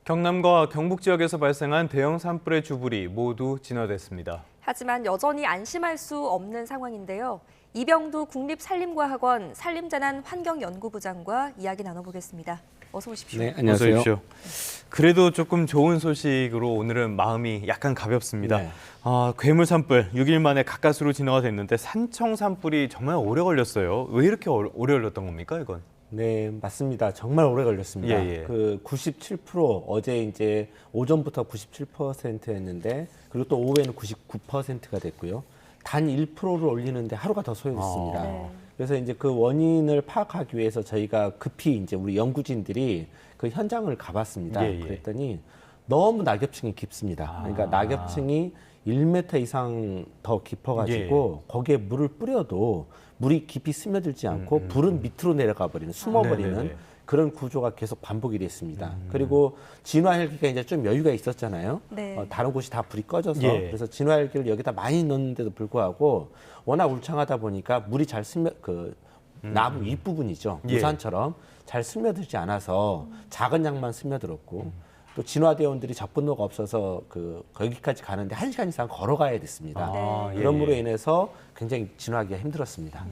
경남과 경북 지역에서 발생한 대형 산불의 주불이 모두 진화됐습니다. 하지만 여전히 안심할 수 없는 상황인데요. 이병두 국립산림과학원 산림재난환경연구부장과 이야기 나눠보겠습니다. 어서 오십시오. 네, 안녕하세요. 어서 오십시오. 그래도 조금 좋은 소식으로 오늘은 마음이 약간 가볍습니다. 네. 괴물 산불 6일 만에 가까스로 진화가 됐는데 산청 산불이 정말 오래 걸렸어요. 왜 이렇게 오래 걸렸던 겁니까, 이건? 네, 맞습니다. 정말 오래 걸렸습니다. 예. 그 97% 어제 이제 오전부터 97%였는데 그리고 또 오후에는 99%가 됐고요. 단 1%를 올리는데 하루가 더 소요됐습니다. 네. 그래서 이제 그 원인을 파악하기 위해서 저희가 급히 이제 우리 연구진들이 그 현장을 가봤습니다. 예. 그랬더니 너무 낙엽층이 깊습니다. 그러니까 낙엽층이 1m 이상 더 깊어가지고 거기에 물을 뿌려도 물이 깊이 스며들지 않고 불은 밑으로 내려가 버리는, 숨어버리는 네네네. 그런 구조가 계속 반복이 됐습니다. 그리고 진화 헬기가 이제 좀 여유가 있었잖아요. 네. 다른 곳이 다 불이 꺼져서 예. 그래서 진화 헬기를 여기다 많이 넣는데도 불구하고 워낙 울창하다 보니까 물이 잘 스며 나무 윗부분이죠. 예. 우산처럼 잘 스며들지 않아서 작은 양만 스며들었고 또 진화대원들이 접근로가 없어서 거기까지 가는데 1시간 이상 걸어가야 됐습니다. 네. 그럼으로 인해서 굉장히 진화하기가 힘들었습니다.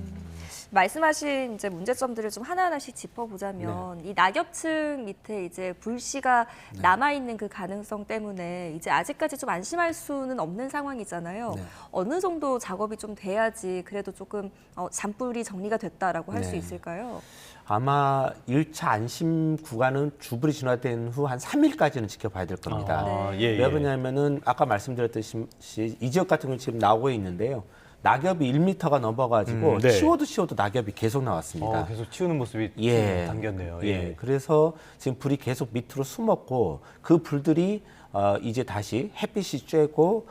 말씀하신 이제 문제점들을 좀 하나하나씩 짚어보자면 이 낙엽층 밑에 이제 불씨가 남아있는 그 가능성 때문에 이제 아직까지 좀 안심할 수는 없는 상황이잖아요. 네. 어느 정도 작업이 좀 돼야지 그래도 조금 잔불이 정리가 됐다라고 할 수 네. 있을까요? 아마 1차 안심 구간은 주불이 진화된 후 한 3일까지는 지켜봐야 될 겁니다. 예. 왜 그러냐면은 아까 말씀드렸듯이 이 지역 같은 경우는 지금 나오고 있는데요. 낙엽이 1m가 넘어가지고 네. 치워도 낙엽이 계속 나왔습니다. 계속 치우는 모습이 예. 담겼네요. 예. 그래서 지금 불이 계속 밑으로 숨었고 그 불들이 이제 다시 햇빛이 쬐고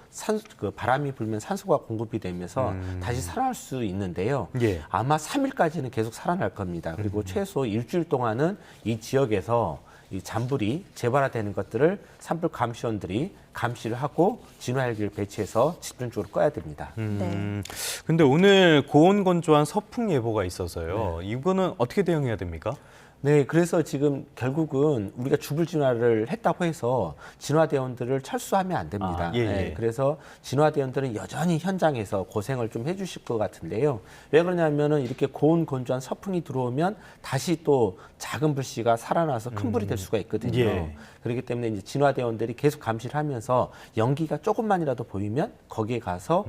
바람이 불면 산소가 공급이 되면서 다시 살아날 수 있는데요. 예. 아마 3일까지는 계속 살아날 겁니다. 그리고 최소 일주일 동안은 이 지역에서 이 잔불이 재발화되는 것들을 산불 감시원들이 감시를 하고 진화 헬기를 배치해서 집중적으로 꺼야 됩니다. 근데 오늘 고온 건조한 서풍 예보가 있어서요. 이거는 어떻게 대응해야 됩니까? 네, 그래서 지금 결국은 우리가 주불 진화를 했다고 해서 진화대원들을 철수하면 안 됩니다. 예. 네, 그래서 진화대원들은 여전히 현장에서 고생을 좀 해주실 것 같은데요. 왜 그러냐면은 이렇게 고온 건조한 서풍이 들어오면 다시 또 작은 불씨가 살아나서 큰 불이 될 수가 있거든요. 예. 그렇기 때문에 이제 진화대원들이 계속 감시를 하면서 연기가 조금만이라도 보이면 거기에 가서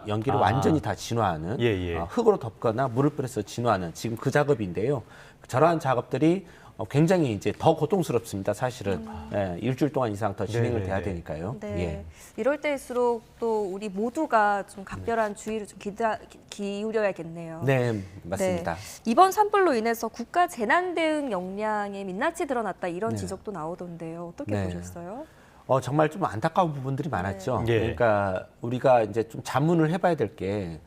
연기를 완전히 다 진화하는 예. 흙으로 덮거나 물을 뿌려서 진화하는 지금 그 작업인데요. 저러한 작업들이 굉장히 이제 더 고통스럽습니다. 사실은 일주일 동안 이상 더 진행을 돼야 되니까요. 네. 예. 이럴 때일수록 또 우리 모두가 좀 각별한 주의를 좀 기울여야겠네요. 네, 맞습니다. 네. 이번 산불로 인해서 국가 재난 대응 역량에 민낯이 드러났다 이런 네. 지적도 나오던데요. 어떻게 네. 보셨어요? 정말 좀 안타까운 부분들이 많았죠. 예. 그러니까 우리가 이제 좀 자문을 해봐야 될 게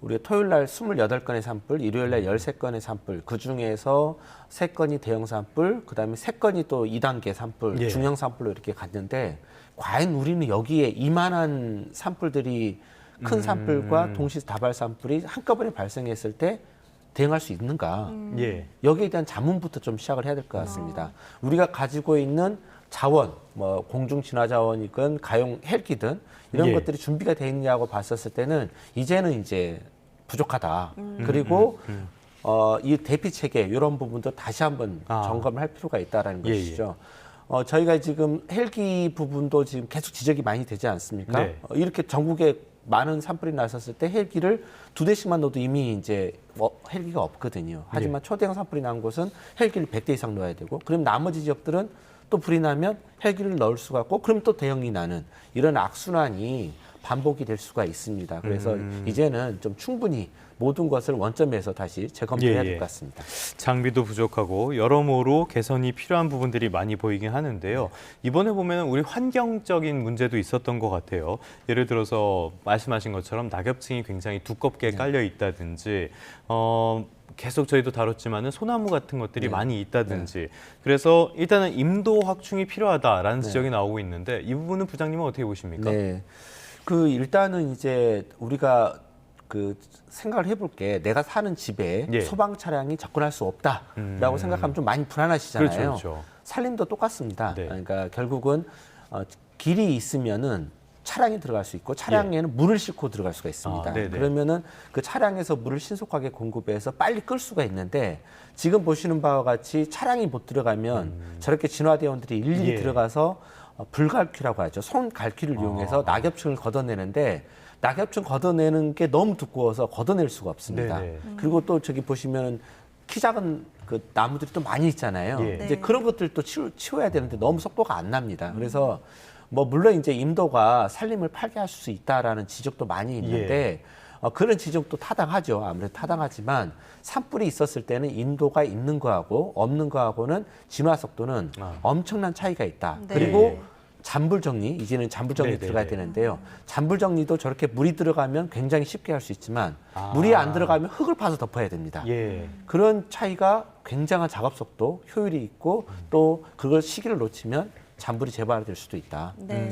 우리가 토요일 날 28건의 산불, 일요일 날 13건의 산불, 그 중에서 3건이 대형 산불, 그다음에 3건이 또 2단계 산불, 예. 중형 산불로 이렇게 갔는데 과연 우리는 여기에 이만한 산불들이 큰 산불과 동시 다발 산불이 한꺼번에 발생했을 때 대응할 수 있는가? 예. 여기에 대한 자문부터 좀 시작을 해야 될 것 같습니다. 우리가 가지고 있는 자원, 뭐 공중 진화 자원이건 가용 헬기든 이런 예. 것들이 준비가 돼 있냐고 봤었을 때는 이제는 이제 부족하다. 그리고 이 대피 체계 이런 부분도 다시 한번 점검을 할 필요가 있다라는 예. 것이죠. 저희가 지금 헬기 부분도 지금 계속 지적이 많이 되지 않습니까? 네. 이렇게 전국에 많은 산불이 났었을 때 헬기를 2대씩만 넣어도 이미 이제 헬기가 없거든요. 하지만 초대형 산불이 난 곳은 헬기를 100대 이상 넣어야 되고, 그럼 나머지 지역들은 또 불이 나면 헬기를 넣을 수가 없고, 그럼 또 대형이 나는 이런 악순환이 반복이 될 수가 있습니다. 그래서 이제는 좀 충분히 모든 것을 원점에서 다시 재검토해야 될 것 같습니다. 장비도 부족하고 여러모로 개선이 필요한 부분들이 많이 보이긴 하는데요. 이번에 보면 우리 환경적인 문제도 있었던 것 같아요. 예를 들어서 말씀하신 것처럼 낙엽층이 굉장히 두껍게 깔려 있다든지 계속 저희도 다뤘지만은 소나무 같은 것들이 많이 있다든지 그래서 일단은 임도 확충이 필요하다라는 지적이 나오고 있는데 이 부분은 부장님은 어떻게 보십니까? 네. 일단은 이제 우리가 생각을 해볼 게 내가 사는 집에 예. 소방 차량이 접근할 수 없다라고 생각하면 좀 많이 불안하시잖아요. 그렇죠. 산림도 똑같습니다. 네. 그러니까 결국은 길이 있으면은 차량이 들어갈 수 있고 차량에는 물을 싣고 들어갈 수가 있습니다. 네네. 그러면은 그 차량에서 물을 신속하게 공급해서 빨리 끌 수가 있는데 지금 보시는 바와 같이 차량이 못 들어가면 저렇게 진화대원들이 일일이 예. 들어가서 불갈퀴라고 하죠. 손갈퀴를 이용해서 낙엽층을 걷어내는데 낙엽층 걷어내는 게 너무 두꺼워서 걷어낼 수가 없습니다. 네네. 그리고 또 저기 보시면 키 작은 그 나무들이 또 많이 있잖아요. 예. 이제 네. 그런 것들도 치워야 되는데 너무 속도가 안 납니다. 그래서 뭐 물론 이제 인도가 산림을 파괴할 수 있다라는 지적도 많이 있는데 그런 지적도 타당하죠. 아무래도 타당하지만 산불이 있었을 때는 인도가 있는 거하고 없는 거하고는 진화 속도는 엄청난 차이가 있다. 네. 그리고 잔불 정리, 이제는 잔불 정리 네네네. 들어가야 되는데요. 잔불 정리도 저렇게 물이 들어가면 굉장히 쉽게 할 수 있지만 물이 안 들어가면 흙을 파서 덮어야 됩니다. 예. 그런 차이가 굉장한 작업 속도, 효율이 있고 또 그걸 시기를 놓치면 잔불이 재발될 수도 있다. 네.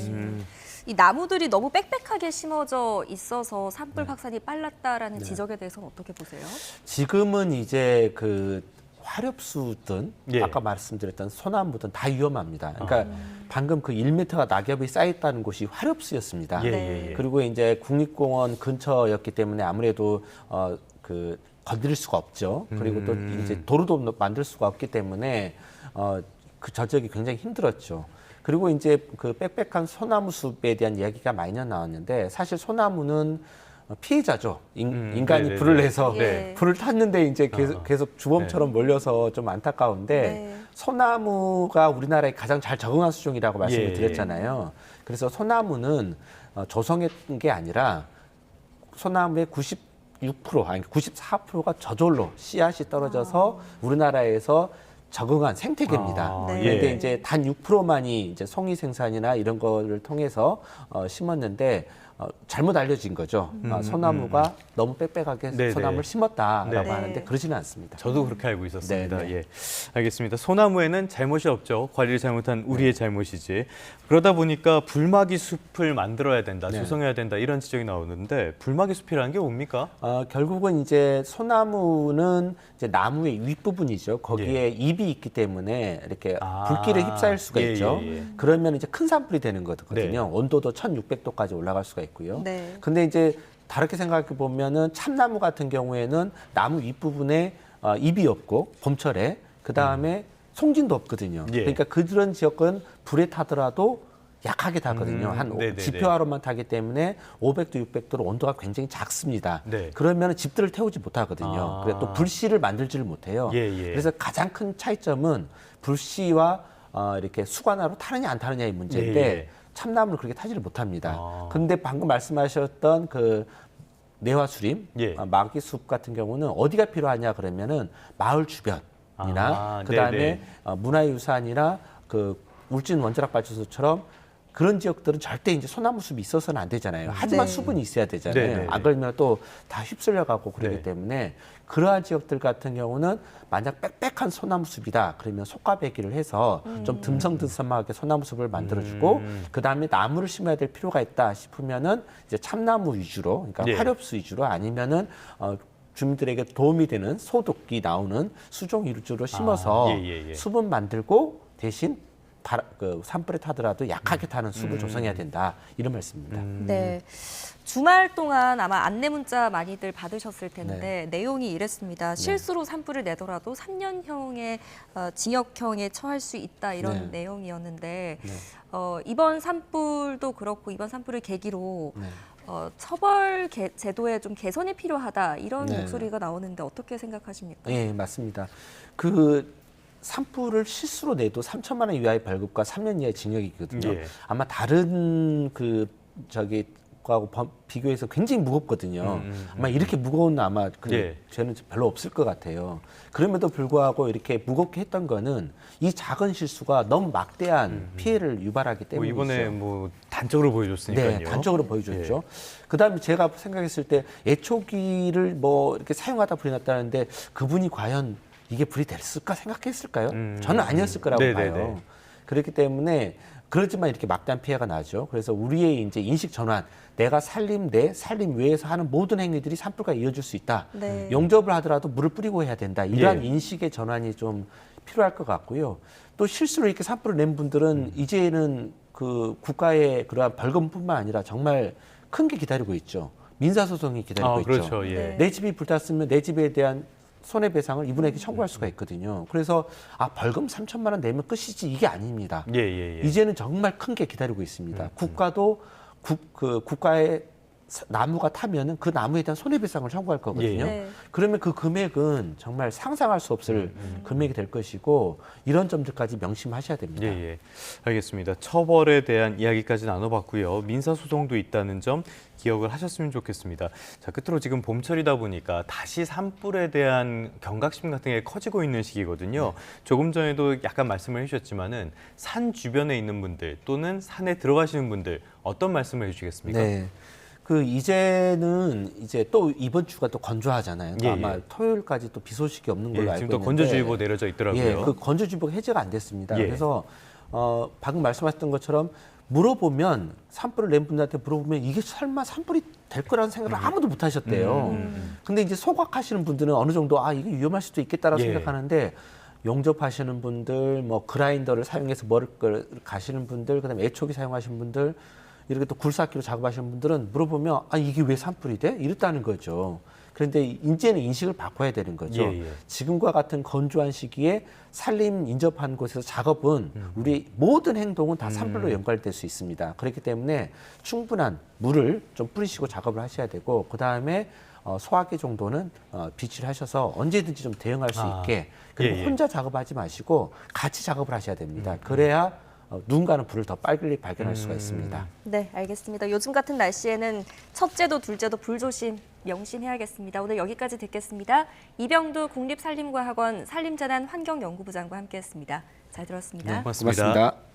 이 나무들이 너무 빽빽하게 심어져 있어서 산불 확산이 빨랐다라는 지적에 대해서는 어떻게 보세요? 지금은 이제 그 화렵수든 예. 아까 말씀드렸던 소나무든 다 위험합니다. 그러니까 방금 그 1m가 낙엽이 쌓였다는 곳이 화렵수였습니다. 예, 네. 예, 예. 그리고 이제 국립공원 근처였기 때문에 아무래도 그 건드릴 수가 없죠. 그리고 또 이제 도로도 만들 수가 없기 때문에 그 저지역이 굉장히 힘들었죠. 그리고 이제 그 빽빽한 소나무 숲에 대한 이야기가 많이 나왔는데 사실 소나무는 피해자죠. 인간이 네네네. 불을 내서 예. 불을 탔는데 이제 계속 주범처럼 몰려서 좀 안타까운데 네. 소나무가 소나무가 우리나라에 가장 잘 적응한 수종이라고 말씀을 예. 드렸잖아요. 그래서 소나무는 조성한 게 아니라 소나무의 96% 아니 94%가 저절로 씨앗이 떨어져서 우리나라에서 적응한 생태계입니다. 아, 네. 그런데 예. 이제 단 6%만이 이제 송이 생산이나 이런 거를 통해서 심었는데 잘못 알려진 거죠. 소나무가 너무 빽빽하게 네네. 소나무를 심었다라고 네. 하는데 그러지는 않습니다. 저도 그렇게 알고 있었습니다. 네, 네. 예, 알겠습니다. 소나무에는 잘못이 없죠. 관리를 잘못한 우리의 잘못이지. 그러다 보니까 불마기 숲을 만들어야 된다, 네. 조성해야 된다 이런 지적이 나오는데 불마기 숲이라는 게 뭡니까? 결국은 이제 소나무는 이제 나무의 윗부분이죠. 거기에 잎이 있기 때문에 이렇게 불길에 휩싸일 수가 예, 있죠. 예, 예. 그러면 이제 큰 산불이 되는 거거든요. 네. 온도도 1600도까지 올라갈 수가 있고요. 네. 근데 이제 다르게 생각해 보면은 참나무 같은 경우에는 나무 윗부분에 잎이 없고 봄철에 그다음에 송진도 없거든요. 예. 그러니까 그런 지역은 불에 타더라도 약하게 타거든요. 한 네네네. 지표하로만 타기 때문에 500도, 600도로 온도가 굉장히 작습니다. 네. 그러면 집들을 태우지 못하거든요. 그래서 또 불씨를 만들지를 못해요. 예, 예. 그래서 가장 큰 차이점은 불씨와 이렇게 수관화로 타느냐 안 타느냐의 문제인데 예, 예. 참나무를 그렇게 타지를 못합니다. 아. 근데 방금 말씀하셨던 그 내화수림, 예. 마기숲 같은 경우는 어디가 필요하냐 그러면은 마을 주변이나 그다음에 네네. 문화유산이나 그 울진 원자력 발전소처럼 그런 지역들은 절대 이제 소나무 숲이 있어서는 안 되잖아요. 하지만 네. 숲은 있어야 되잖아요. 네네네. 안 그러면 또 다 휩쓸려가고 그러기 네. 때문에 그러한 지역들 같은 경우는 만약 빽빽한 소나무 숲이다 그러면 속가배기를 해서 좀 듬성듬성하게 소나무 숲을 만들어주고 그 다음에 나무를 심어야 될 필요가 있다 싶으면은 이제 참나무 위주로, 그러니까 예. 화렵수 위주로 아니면은 주민들에게 도움이 되는 소독이 나오는 수종 위주로 심어서 예. 숲은 만들고 대신 그 산불에 타더라도 약하게 타는 숲을 조성해야 된다 이런 말씀입니다. 네. 주말 동안 아마 안내 문자 많이들 받으셨을 텐데 내용이 이랬습니다. 실수로 산불을 내더라도 3년형의 징역형에 처할 수 있다 이런 네. 내용이었는데 이번 산불도 그렇고 이번 산불을 계기로 네. 처벌 제도에 좀 개선이 필요하다 이런 네. 목소리가 나오는데 어떻게 생각하십니까? 네, 맞습니다. 그 산불을 실수로 내도 3천만 원 이하의 벌금과 3년 이하의 징역이거든요. 예. 아마 다른 거하고 비교해서 굉장히 무겁거든요. 아마 이렇게 무거운 아마 예. 죄는 별로 없을 것 같아요. 그럼에도 불구하고 이렇게 무겁게 했던 거는 이 작은 실수가 너무 막대한 피해를 유발하기 뭐 때문이죠. 이번에 뭐 단적으로 보여줬으니까요. 네, 단적으로 보여줬죠. 그다음에 제가 생각했을 때 애초기를 뭐 이렇게 사용하다 불이 났다는데 그분이 과연 이게 불이 됐을까 생각했을까요? 저는 아니었을 거라고 네네네. 봐요. 그렇기 때문에 그렇지만 이렇게 막대한 피해가 나죠. 그래서 우리의 이제 인식 전환, 내가 살림 내 살림 외에서 하는 모든 행위들이 산불과 이어질 수 있다. 네. 용접을 하더라도 물을 뿌리고 해야 된다. 이러한 예. 인식의 전환이 좀 필요할 것 같고요. 또 실수로 이렇게 산불을 낸 분들은 이제는 그 국가의 그러한 벌금뿐만 아니라 정말 큰 게 기다리고 있죠. 민사소송이 기다리고 있죠. 그렇죠. 예. 네. 내 집이 불탔으면 내 집에 대한 손해배상을 이분에게 청구할 수가 있거든요. 그래서 벌금 3천만 원 내면 끝이지 이게 아닙니다. 예, 예, 예. 이제는 정말 큰 게 기다리고 있습니다. 국가도 국가의 나무가 타면은 그 나무에 대한 손해배상을 청구할 거거든요. 네. 그러면 그 금액은 정말 상상할 수 없을 금액이 될 것이고 이런 점들까지 명심하셔야 됩니다. 예, 예. 알겠습니다. 처벌에 대한 이야기까지 나눠봤고요. 민사소송도 있다는 점 기억을 하셨으면 좋겠습니다. 자, 끝으로 지금 봄철이다 보니까 다시 산불에 대한 경각심 같은 게 커지고 있는 시기거든요. 조금 전에도 약간 말씀을 해주셨지만은 산 주변에 있는 분들 또는 산에 들어가시는 분들 어떤 말씀을 해주시겠습니까? 네. 이제는 이제 또 이번 주가 또 건조하잖아요. 또 예, 아마 예. 토요일까지 또 비 소식이 없는 걸로 예, 알고 지금 또 있는데. 건조주의보 내려져 있더라고요. 예, 그 건조주의보가 해제가 안 됐습니다. 예. 그래서 방금 말씀하셨던 것처럼 물어보면 산불을 낸 분들한테 물어보면 이게 설마 산불이 될 거라는 생각을 아무도 못 하셨대요. 근데 이제 소각하시는 분들은 어느 정도 이게 위험할 수도 있겠다라고 예. 생각하는데 용접하시는 분들, 뭐 그라인더를 사용해서 머를 가시는 분들, 그다음에 애초기 사용하시는 분들, 이렇게 또 굴삭기로 작업하시는 분들은 물어보면 이게 왜 산불이 돼? 이랬다는 거죠. 그런데 이제는 인식을 바꿔야 되는 거죠. 예, 예. 지금과 같은 건조한 시기에 산림 인접한 곳에서 작업은 우리 모든 행동은 다 산불로 연관될 수 있습니다. 그렇기 때문에 충분한 물을 좀 뿌리시고 작업을 하셔야 되고 그다음에 소화기 정도는 비치를 하셔서 언제든지 좀 대응할 수 있게 그리고 예, 예. 혼자 작업하지 마시고 같이 작업을 하셔야 됩니다. 그래야 누군가는 불을 더 빨리 발견할 수가 있습니다. 네, 알겠습니다. 요즘 같은 날씨에는 첫째도 둘째도 불조심 명심해야겠습니다. 오늘 여기까지 듣겠습니다. 이병두 국립산림과학원 산림재난 환경연구부장과 함께했습니다. 잘 들었습니다. 고맙습니다. 고맙습니다.